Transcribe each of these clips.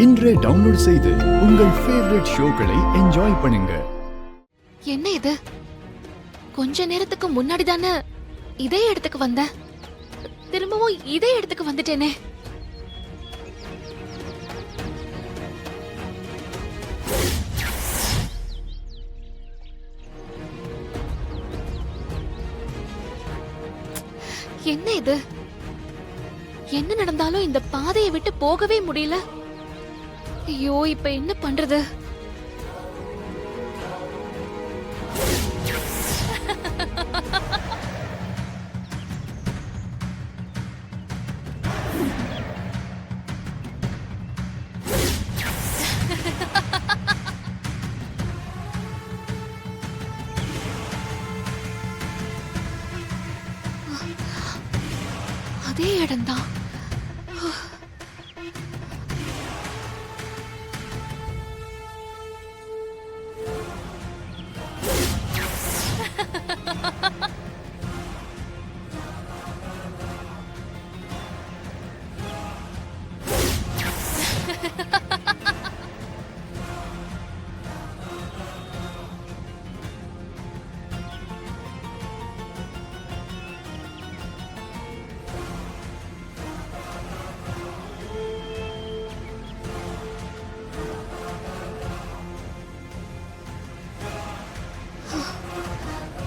இன்றே டவுன்லோட் செய்து உங்கள் ஃபேவரட் ஷோக்களை என்ஜாய் பண்ணுங்க. என்ன இது? கொஞ்ச நேரத்துக்கு முன்னாடி தானே இதே இடத்துக்கு வந்தேன், திரும்பவும் இதே இடத்துக்கு வந்துட்டேனே. என்ன இது? என்ன நடந்தாலும் இந்த பாதையை விட்டு போகவே முடியல. ஐயோ, இப்ப என்ன பண்றது? அதே இடம்தான்.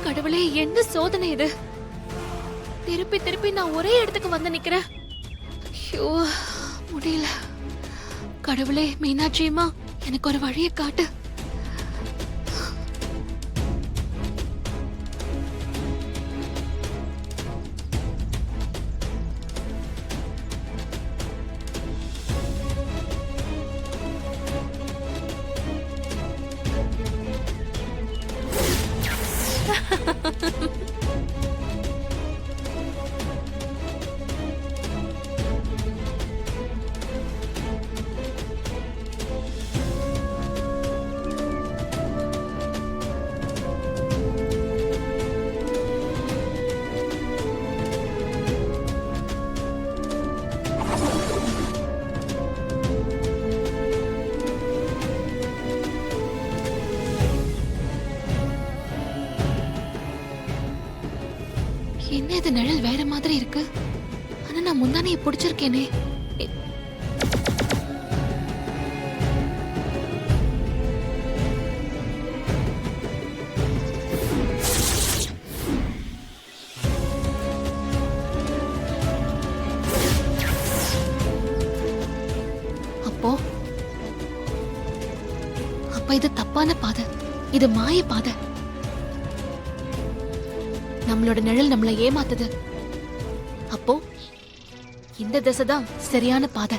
கடவுளே, என்ன சோதனை இது? திருப்பி திருப்பி நான் ஒரே இடத்துக்கு வந்து நிக்கிறேன். ஐயோ, முடியல. கடவுளே, மீனாட்சியம்மா, எனக்கு ஒரு வழியை காட்டு. என்ன இது? நிழல் வேற மாதிரி இருக்கு. ஆனா நான் முந்தானையை பிடிச்சிருக்கேனே. அப்போ அப்ப இது தப்பான பாதை, இது மாய பாதை. நம்மளோட நிழல் நம்மளை ஏமாத்துது. அப்போ இந்த திசை தான் சரியான பாதை.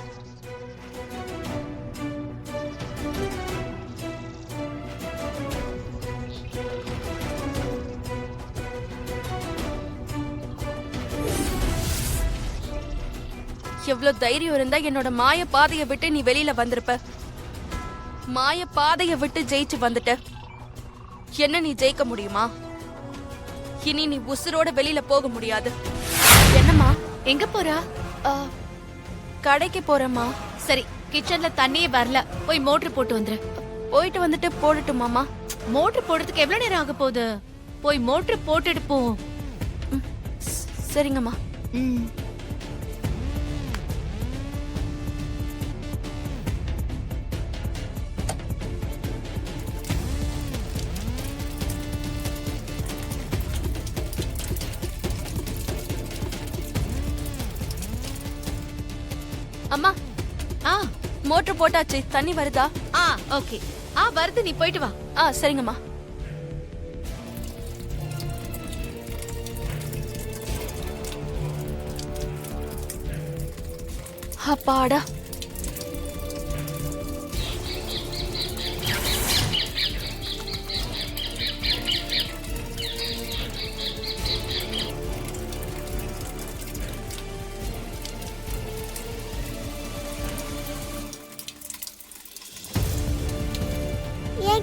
எவ்வளவு தைரியம் இருந்தா என்னோட மாய பாதையை விட்டு நீ வெளியில வந்திருப்ப. மாய பாதையை விட்டு ஜெயிச்சு வந்துட்ட. என்ன நீ ஜெயிக்க முடியுமா? இனி நீ உசுரோட வெளியில போக முடியாது. என்னம்மா, எங்க போறா? கடைக்கு போறேம்மா. சரி, கிச்சன்ல தண்ணியே வரல, போய் மோட்டர் போட்டு வந்துரு. போயிட்டு வந்துட்டு போடட்டுமாமா? மோட்டர் போடுறதுக்கு எவ்வளவு நேரம் ஆக போகுது? போய் மோட்டர் போட்டுட்டு போ. சரிங்கம்மா. அம்மா, மோட்டர் போட்டாச்சு. தண்ணி வருதா? ஓகே. வருது, நீ போயிட்டு வா. சரிங்கம்மா. அப்பாடா.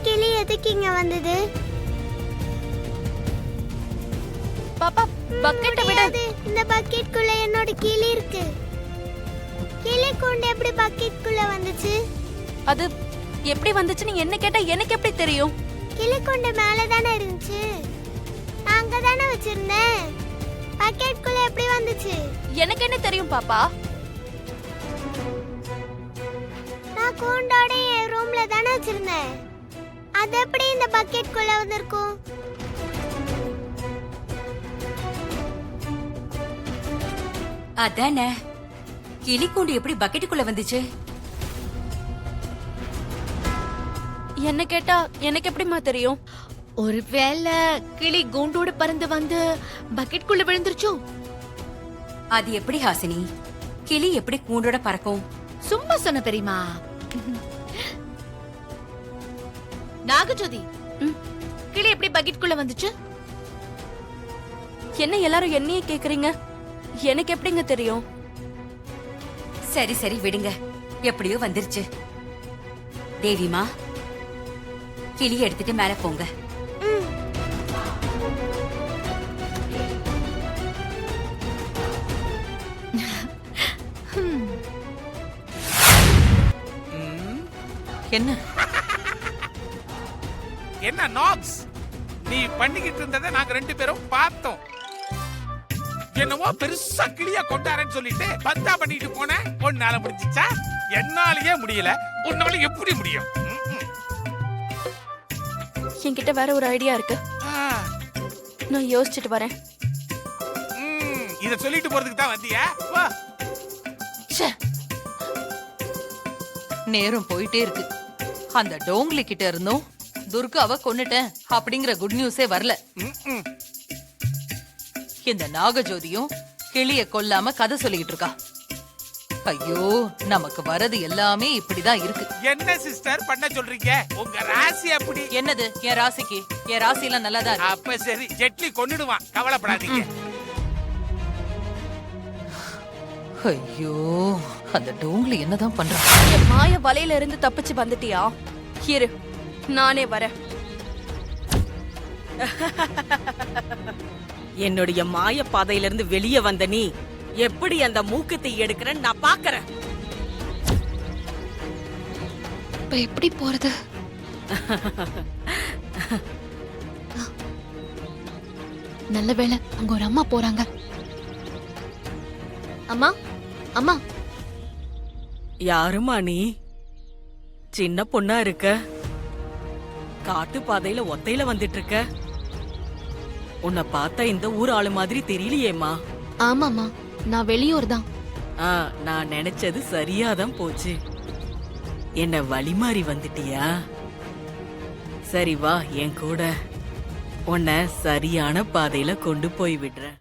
கிளி எதுக்கு இங்க வந்தது? பாப்பா, பக்கெட்ட விட. இந்த பக்கெட் குள்ள என்னோட கிளி இருக்கு. கிளி கூண்டு எப்படி பக்கெட் குள்ள வந்துச்சு? அது எப்படி வந்துச்சுன்னு என்ன கேட்டா எனக்கு எப்படி தெரியும்? கிளிக்குண்டு மேல தானே இருந்துச்சு. நான் அங்க தானே வச்சிருந்தேன். பக்கெட்குள்ள எப்படி வந்துச்சு? எனக்கு என்ன தெரியும் பாப்பா? நான் கூண்டோட என் ரூம்ல தானே வச்சிருந்தேன். அது எப்படி இந்த பக்கெட்குள்ள வந்திருக்கும்? அதானே, கிளி கூண்டு எப்படி பக்கெட்டுக்குள்ள வந்துச்சு? என்ன கேட்டா எனக்கு எப்படிமா தெரியும்? ஒருவேளை கிளி கூண்டோட பறந்து வந்து பக்கெட்குள்ள விழுந்துருச்சோ? அது எப்படி ஹாசினி? கிளி எப்படி கூண்டோட பறக்கும்? சும்மா சொன்ன பெரியமா. நாகஜோதி, கிளி எப்படி பக்கெட்குள்ள வந்துச்சு? என்ன எல்லாரும் என்னையே கேக்குறீங்க? எனக்கு எப்படிங்க தெரியும்? சரி சரி விடுங்க, எப்படியோ வந்துருச்சு. தேவிமா, கிளி எடுத்துட்டு மேல போங்க. என்ன என்ன நாக்ஸ், நீ பண்ணிக்கிட்டு இருந்ததை நாங்க 2 பேரும் பார்த்தோம். என்னவோ பெருசா கிளியா கொண்டாரன்னு சொல்லிட்டு பந்தா பண்ணிட்டு போன உன்னால முடிஞ்சிச்சா? என்னாலயே முடியல, உன்னால எப்படி முடியும்? என்கிட்ட வேற ஒரு ஐடியா இருக்கு. நான் யோசிச்சுட்டு வரேன். இத சொல்லிட்டு போறதுக்கு தான் வந்தியா? வா. நேரம் போயிட்டே இருக்கு. அந்த டோங்லி கிட்ட இருந்தும் துர்காவை கொன்னுட்டேன் அப்படிங்கிற குட் நியூஸே வரல. இந்த நாகஜோதியும் கிளிய கொல்லாம கதை சொல்லிக்கிட்டு இருக்கா. ஐயோ, நமக்கு வரது எல்லாமே இப்படிதான் இருக்கு. என்ன சிஸ்டர் பண்ண சொல்றீங்க? உங்க ராசி அப்படி. என்னது என் ராசிக்கு? என் ராசி எல்லாம் நல்லாதான் இருக்கு. அப்ப சரி, ஜெட்லி கொன்னுடுவான், கவலைப்படாதீங்க. ஐயோ, அந்த டோங்லி என்னதான் பண்றான்? என் மாய வலையில இருந்து தப்பிச்சு வந்துட்டியா? இரு, நானே வரேன். என்னுடைய மாய பாதையிலிருந்து வெளியே வந்த நீ எப்படி அந்த மூக்குத்தி எடுக்கிறன்னு நான் பாக்குறேன். இப்ப எப்படி போறது? நல்ல வேளை அங்க ஒரு அம்மா போறாங்க. அம்மா, அம்மா. யாருமா நீ? சின்ன பொண்ணா இருக்க, காட்டு பாதையில ஒத்தையில வந்துட்டு இருக்க. உன்னை பார்த்தா இந்த ஊர் ஆளு மாதிரி தெரியலையேம்மா. ஆமாம்மா, நான் வெளியூர் தான். நான் நினைச்சது சரியாதான் போச்சு. என்ன வழி மாறி வந்துட்டியா? சரி வா என் கூட, உன்னை சரியான பாதையில கொண்டு போய் விடுறேன்.